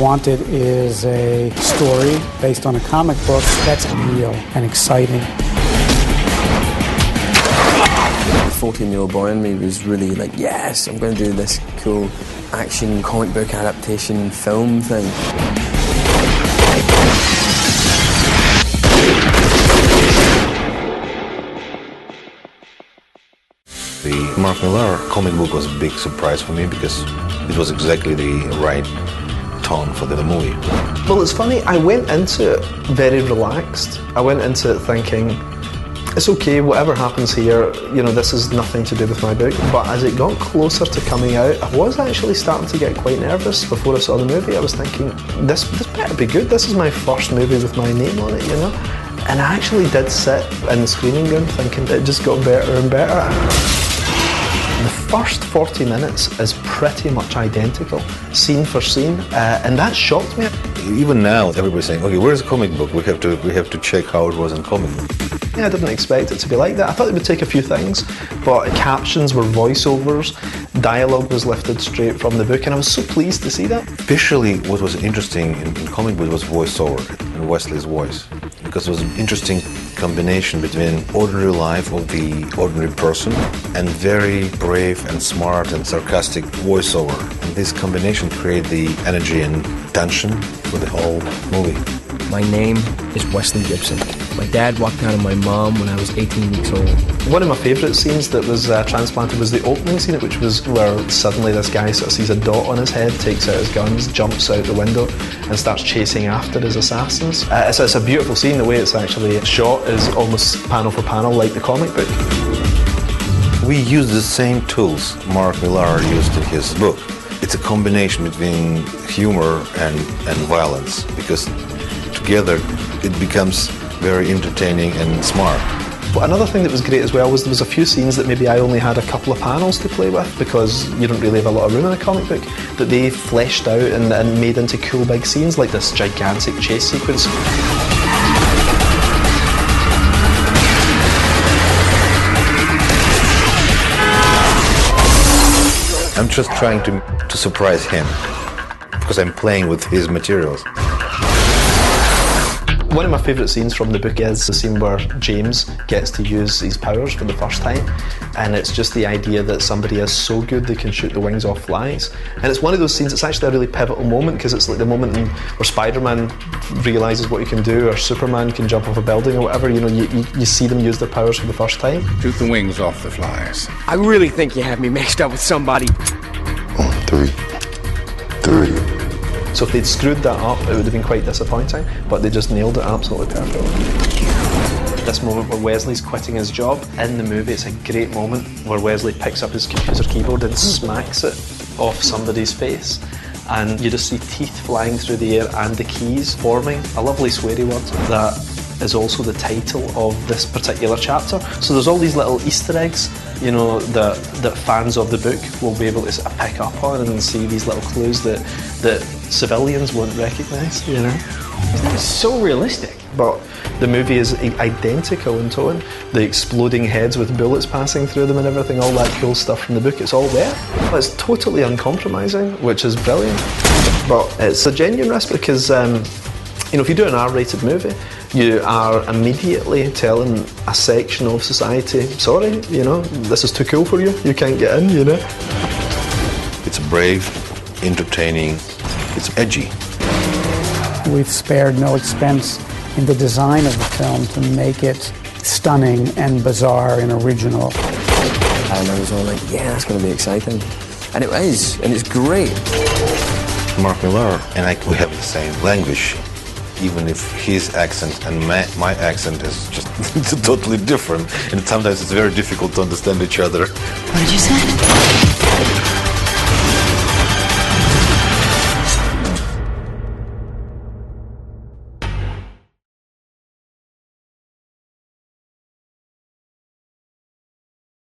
wanted is a story based on a comic book that's real and exciting. The 14-year-old boy in me was really like, yes, I'm going to do this cool action comic book adaptation film thing. The Mark Millar comic book was a big surprise for me because it was exactly the right tone for the movie. Well, it's funny, I went into it very relaxed. I went into it thinking, it's okay, whatever happens here, you know, this is nothing to do with my book. But as it got closer to coming out, I was actually starting to get quite nervous before I saw the movie. I was thinking, this better be good. This is my first movie with my name on it, you know? And I actually did sit in the screening room thinking it just got better and better. The first 40 minutes is pretty much identical, scene for scene, and that shocked me. Even now, everybody's saying, okay, where's the comic book? We have to check how it was in comic book. Yeah, I didn't expect it to be like that. I thought it would take a few things, but captions were voiceovers, dialogue was lifted straight from the book, and I was so pleased to see that. Visually, what was interesting in comic book was voiceover and Wesley's voice, because it was an interesting combination between ordinary life of the ordinary person and very brave and smart and sarcastic voiceover. And this combination created the energy and tension for the whole movie. My name is Wesley Gibson. My dad walked out on my mom when I was 18 weeks old. One of my favourite scenes that was transplanted was the opening scene, which was where suddenly this guy sort of sees a dot on his head, takes out his guns, jumps out the window and starts chasing after his assassins. It's a beautiful scene. The way it's actually shot is almost panel for panel like the comic book. We use the same tools Mark Millar used in his book. It's a combination between humor and violence, because together it becomes very entertaining and smart. But another thing that was great as well was there was a few scenes that maybe I only had a couple of panels to play with because you don't really have a lot of room in a comic book, that they fleshed out and made into cool big scenes, like this gigantic chase sequence. I'm just trying to surprise him because I'm playing with his materials. One of my favourite scenes from the book is the scene where James gets to use his powers for the first time, and it's just the idea that somebody is so good they can shoot the wings off flies. And it's one of those scenes, it's actually a really pivotal moment because it's like the moment where Spider-Man realises what he can do, or Superman can jump off a building or whatever. You know, you see them use their powers for the first time. Shoot the wings off the flies. I really think you have me mixed up with somebody. 1, 2, 3. So if they'd screwed that up, it would have been quite disappointing, but they just nailed it absolutely perfectly. This moment where Wesley's quitting his job, in the movie it's a great moment where Wesley picks up his computer keyboard and smacks it off somebody's face, and you just see teeth flying through the air and the keys forming, a lovely sweary word that is also the title of this particular chapter. So there's all these little Easter eggs, you know, that fans of the book will be able to sort of pick up on and see these little clues that civilians won't recognise, you know. That is so realistic. But the movie is identical in tone. The exploding heads with bullets passing through them and everything, all that cool stuff from the book, it's all there. But it's totally uncompromising, which is brilliant. But it's a genuine risk because, you know, if you do an R-rated movie, you are immediately telling a section of society, sorry, you know, this is too cool for you, you can't get in, you know. It's brave, entertaining, it's edgy. We've spared no expense in the design of the film to make it stunning and bizarre and original. And I was all like, yeah, that's going to be exciting. And it is, and it's great. Mark Millar and I, we have the same language, even if his accent and my accent is just totally different, and sometimes it's very difficult to understand each other. What did you say?